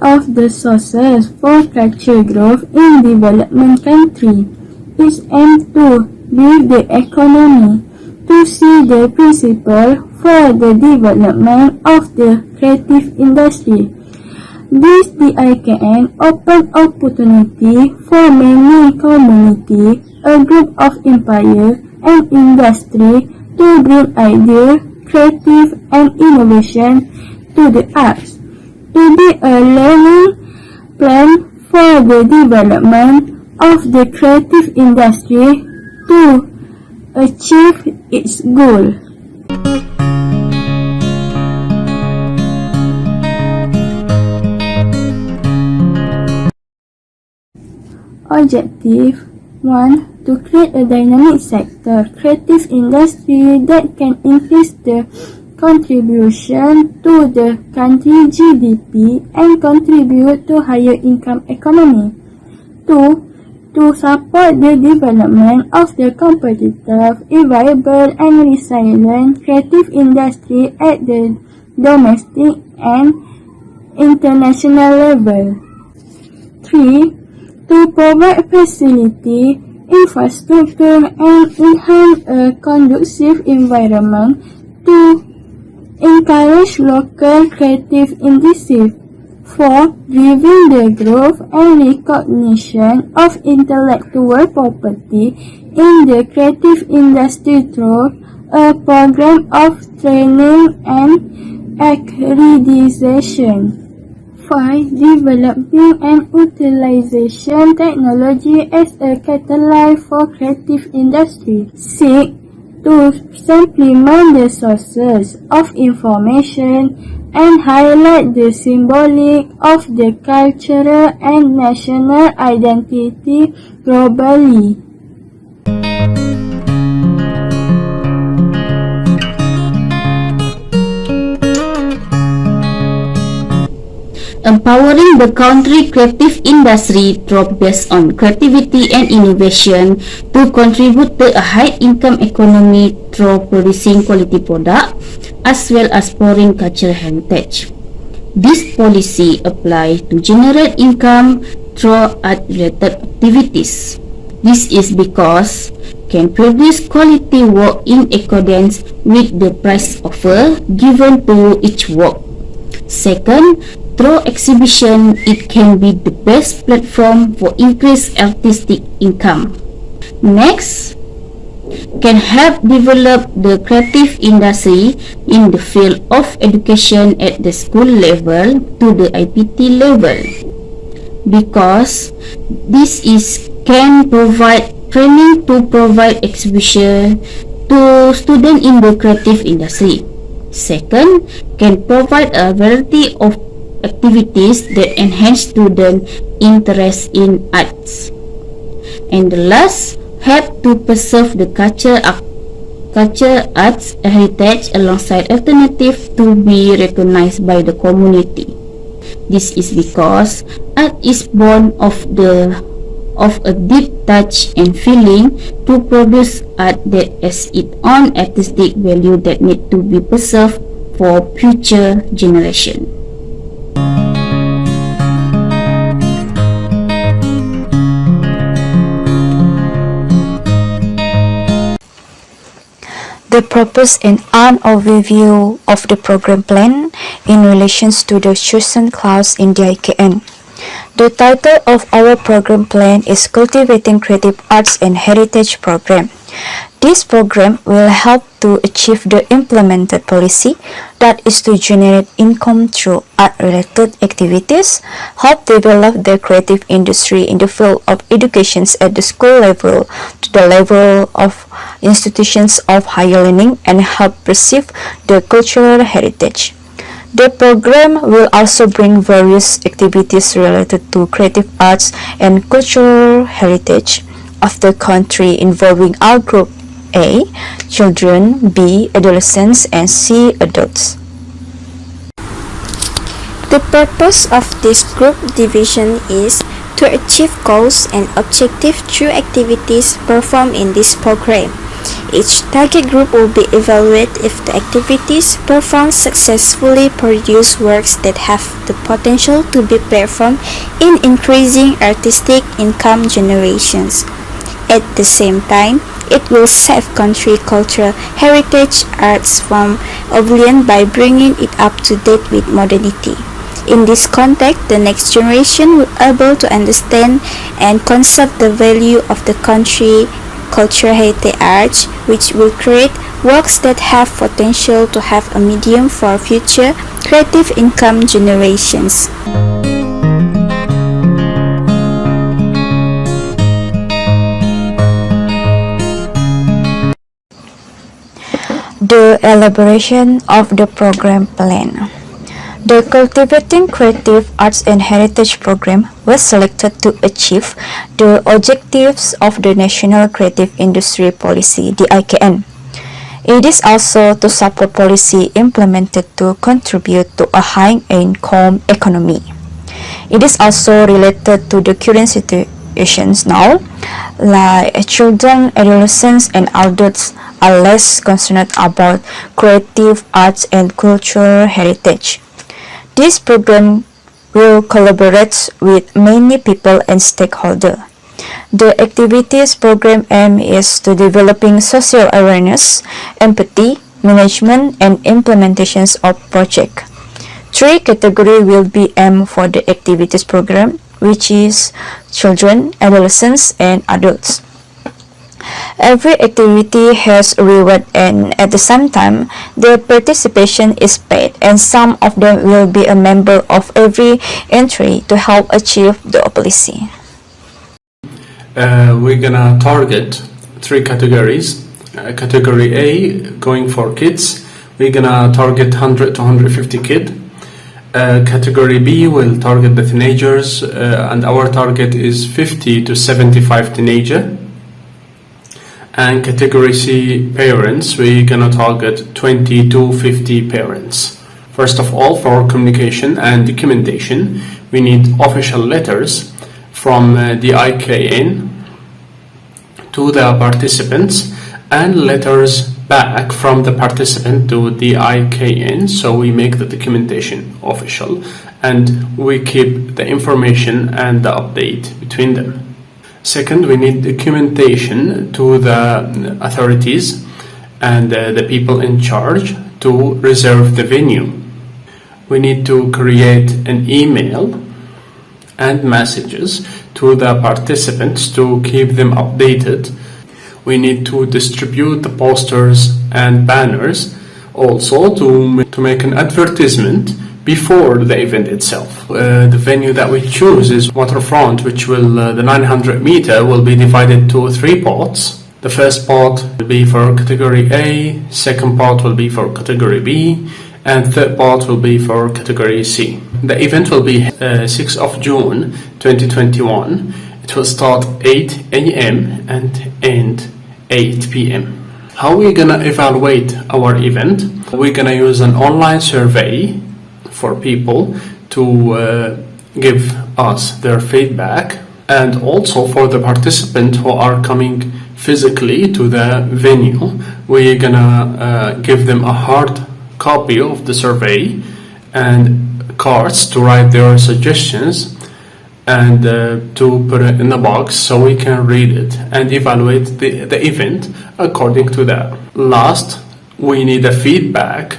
of the sources for cultural growth in development countries is aimed to build the economy, to see the principle for the development of the creative industry. This DIKN open opportunity for many community, a group of empire and industry to bring idea, creative and innovation to the arts, to be a learning plan for the development of the creative industry to achieve its goal. Objective 1. To create a dynamic sector, creative industry that can increase the contribution to the country GDP and contribute to higher income economy. 2. To support the development of the competitive, viable and resilient creative industry at the domestic and international level. 3. To provide facility, infrastructure and enhance a conducive environment to encourage local creative initiatives. 4. Driving the growth and recognition of intellectual property in the creative industry through a program of training and accreditation. 5. Developing and utilization technology as a catalyst for creative industry. 6. To supplement the sources of information and highlight the symbolic of the cultural and national identity globally. Empowering the country creative industry through based on creativity and innovation to contribute to a high income economy through producing quality product as well as pouring cultural heritage. This policy applies to generate income through art-related activities. This is because can produce quality work in accordance with the price offer given to each work. Second, through exhibition, it can be the best platform for increased artistic income. Next, can help develop the creative industry in the field of education at the school level to the IPT level, because this is can provide training to provide exhibition to students in the creative industry. Second, can provide a variety of activities that enhance student interest in arts. And the last, help to preserve the culture arts heritage alongside alternative to be recognized by the community. This is because art is born of a deep touch and feeling to produce art that has its own artistic value that need to be preserved for future generation. The purpose and an overview of the program plan in relation to the chosen class in the IKN. The title of our program plan is Cultivating Creative Arts and Heritage Program. This program will help to achieve the implemented policy, that is to generate income through art-related activities, help develop the creative industry in the field of education at the school level to the level of institutions of higher learning, and help preserve the cultural heritage. The program will also bring various activities related to creative arts and cultural heritage of the country involving our group A, children, B, adolescents, and C, adults. The purpose of this group division is to achieve goals and objectives through activities performed in this program. Each target group will be evaluated if the activities performed successfully produce works that have the potential to be performed in increasing artistic income generations. At the same time, it will save country cultural heritage arts from oblivion by bringing it up to date with modernity. In this context, the next generation will be able to understand and concept the value of the country cultural heritage arts, which will create works that have potential to have a medium for future creative income generations. The elaboration of the program plan. The Cultivating Creative Arts and Heritage program was selected to achieve the objectives of the National Creative Industry Policy, (DIKN). It is also to support policy implemented to contribute to a high-income economy. It is also related to the current situations now, like children, adolescents, and adults are less concerned about creative arts and cultural heritage. This program will collaborate with many people and stakeholders. The activities program aim is to developing social awareness, empathy, management, and implementations of project. 3 categories will be aimed for the activities program, which is children, adolescents, and adults. Every activity has a reward, and at the same time, their participation is paid, and some of them will be a member of every entry to help achieve the policy. We're gonna target 3 categories. Category A, going for kids, we're gonna target 100 to 150 kids. Category B will target the teenagers, and our target is 50 to 75 teenagers. And category C, parents, we're gonna target 20 to 50 parents. First of all, for communication and documentation, we need official letters from the IKN to the participants and letters back from the participant to the IKN, so we make the documentation official and we keep the information and the update between them. Second, we need documentation to the authorities and the people in charge to reserve the venue. We need to create an email and messages to the participants to keep them updated. We need to distribute the posters and banners, also to make an advertisement before the event itself. The venue that we choose is waterfront, which will the 900 meter will be divided to 3 parts. The first part will be for category A, second part will be for category B, and third part will be for category C. The event will be 6th of June 2021. It will start 8 a.m. and end 8 p.m. How we're gonna evaluate our event? We're gonna use an online survey for people to give us their feedback, and also for the participants who are coming physically to the venue, we're gonna give them a hard copy of the survey and cards to write their suggestions and to put it in the box so we can read it and evaluate the event according to that. Last, we need a feedback,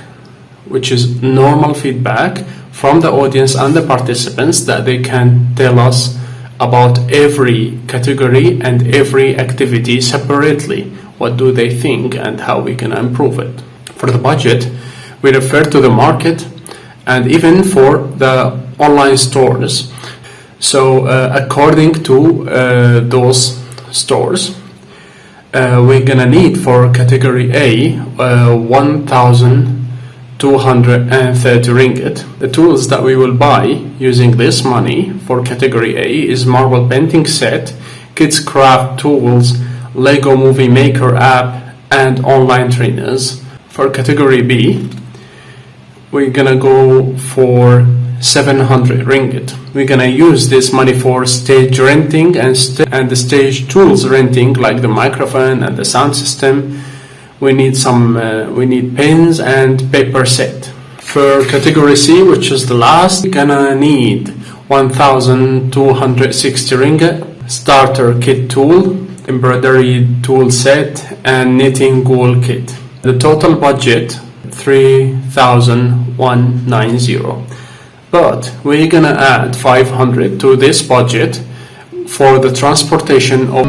which is normal feedback from the audience and the participants, that they can tell us about every category and every activity separately. What do they think and how we can improve it. For the budget, we refer to the market and even for the online stores. So according to those stores, we're gonna need for category A 1,230 ringgit. The tools that we will buy using this money for category A is marble painting set, kids craft tools, Lego movie maker app, and online trainers. For category B, we're gonna go for 700 ringgit. We're gonna use this money for stage renting and the stage tools renting, like the microphone and the sound system, we need pens and paper set. For category C, which is the last, we're gonna need 1,260 ringgit, starter kit tool, embroidery tool set, and knitting wool kit. The total budget 3,190. But we're gonna add 500 to this budget for the transportation of.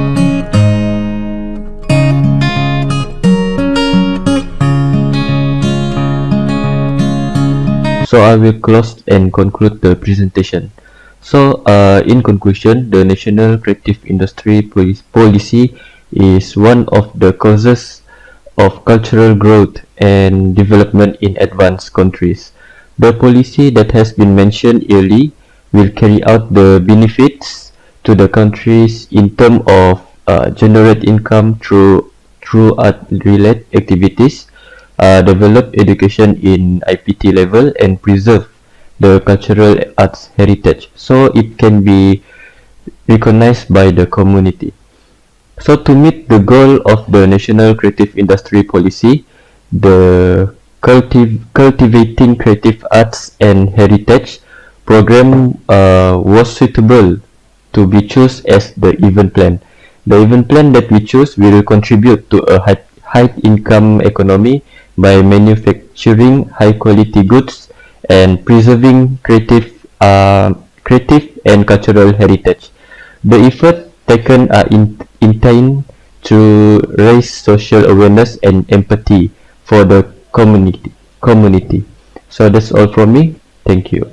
So I will close and conclude the presentation. So in conclusion, the National Creative Industry Policy is one of the causes of cultural growth and development in advanced countries. The policy that has been mentioned earlier will carry out the benefits to the countries in terms of generate income through art-related activities, develop education in IPT level, and preserve the cultural arts heritage, so it can be recognized by the community. So to meet the goal of the National Creative Industry Policy, the Cultivating Creative Arts and Heritage program was suitable to be chosen as the event plan. The event plan that we choose will contribute to a high income economy by manufacturing high quality goods and preserving creative and cultural heritage. The effort taken are intended to raise social awareness and empathy for the community. So that's all from me. Thank you.